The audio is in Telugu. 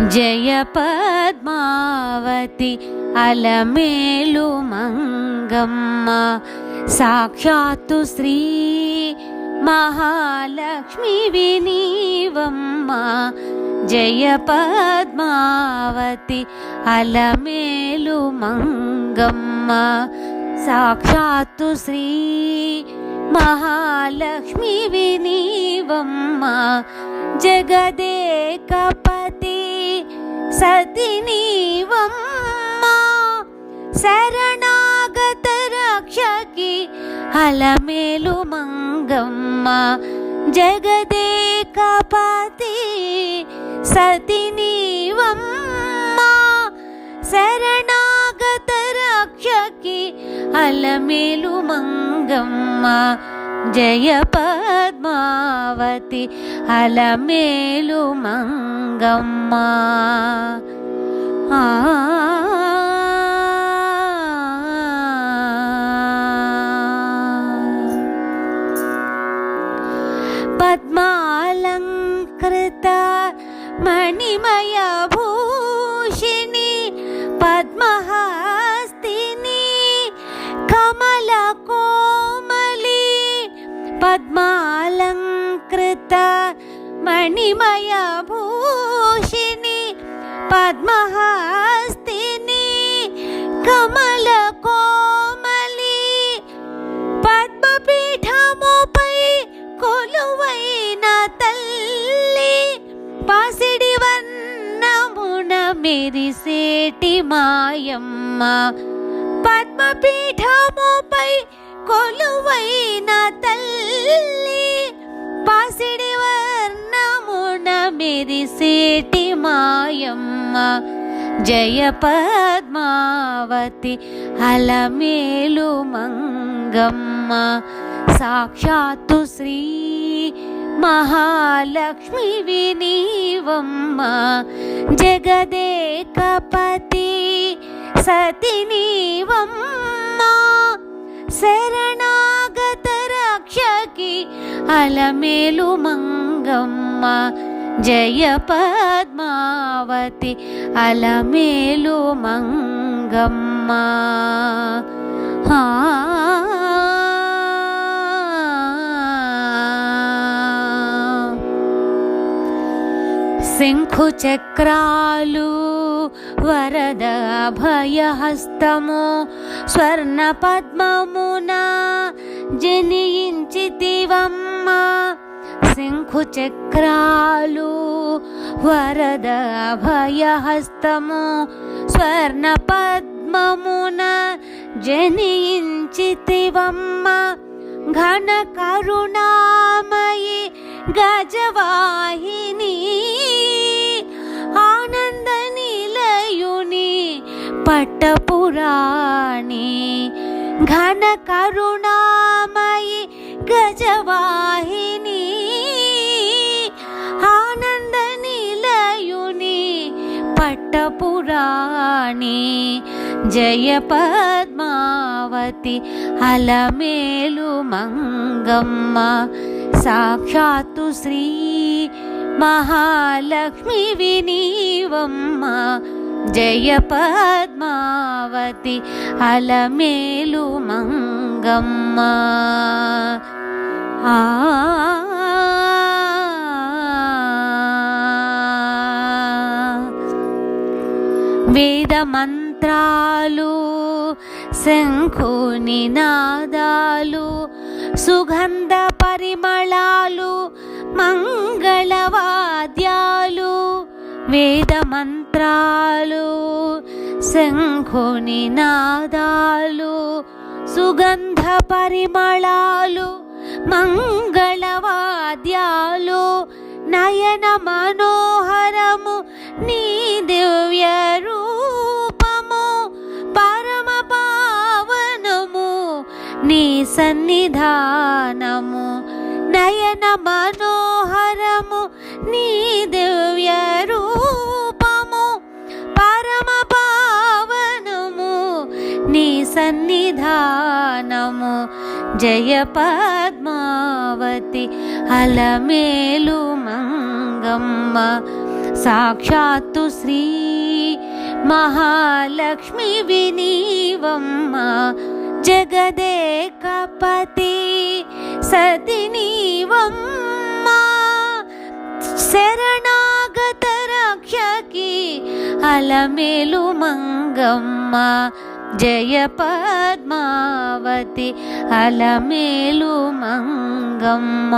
జయ పద్మావతి అలమేలు మంగమ్మ సాక్షాత్తు శ్రీ మహాలక్ష్మి వినీవమ్మ. జయ పద్మావతి అలమేలు మంగమ్మ సాక్షాత్తు శ్రీ మహాలక్ష్మి వినీవమ్మ. జగదేకపతి సతి నీవమ్మ శరణాగత రక్షకి అలమేలు మంగమ్మ. జగదేకపతి సతి నీవమ్మ శరణాగత రక్షకి అలమేలు మంగమ్మ. జయ పద్మావతి అలమేలు మంగమ్మ. పద్మాలంకృత మణిమయ భూషిణి పద్మహస్తిని కమల కోమలి. పద్మాలంకృత మణిమయ భూషిణి పద్మహస్తిని కమల కోమలి. పద్మపీఠముపై కొలువైన తల్లి పసిడి వర్ణమున మెరిసేటి మాయమ్మ. పద్మపీఠముపై కొలువైన తల్లి పసిడి వర్ణమున మెరిసేటి మాయమ్మ. జయ పద్మావతి అలమేలు మంగమ్మ సాక్షాత్తు శ్రీ మహాలక్ష్మి వినీవమ్మ. జగదేకపతి సతి నీవమ్మ శరణాగత రక్షకి అలమేలు మంగమ్మ. జయ పద్మావతి అలమేలు మంగమ్మ. శంఖు చక్రాలు వరద అభయహస్తము స్వర్ణ పద్మమున జనించితివమ్మ. శంఖు చక్రాలు వరద అభయహస్తము స్వర్ణ పద్మమున జనించితివమ్మ. ఘన కరుణామయి గజవాహిని ఆనంద నిలయుని పట్టపురాణి. ఘన కరుణామయి గజవాహిని ఆనంద నిలయుని పట్టపురాణి. జయ పద్మావతి అలమేలు మంగమ్మ సాక్షాత్తు శ్రీ మహాలక్ష్మి వినీవమ్మ. జయ పద్మావతి అలమేలు మంగమ్మ. వేద మంత్రాలు శంఖు నినాదాలు సుగంధ పరిమళాలు మంగళవాద్యాలు. వేద మంత్రాలు శంఖు నినాదాలు సుగంధ పరిమళాలు మంగళవాద్యాలు. నయన మనోహరము నీ దివ్య రూపము పరమ పావనము నీ సన్నిధానము. నయన మనోహరము నీ దివ్య రూపము పరమ పావనము నీ సన్నిధానము. జయ పద్మావతి అలమేలు మంగమ్మ సాక్షాత్తు శ్రీ మహాలక్ష్మి వినీవమ్మ జగదేకపతి సతినీవమ్మ శరణాగత రక్షకి అలమేలు మంగమ్మ జయ పద్మావతి అలమేలు మంగమ్మ.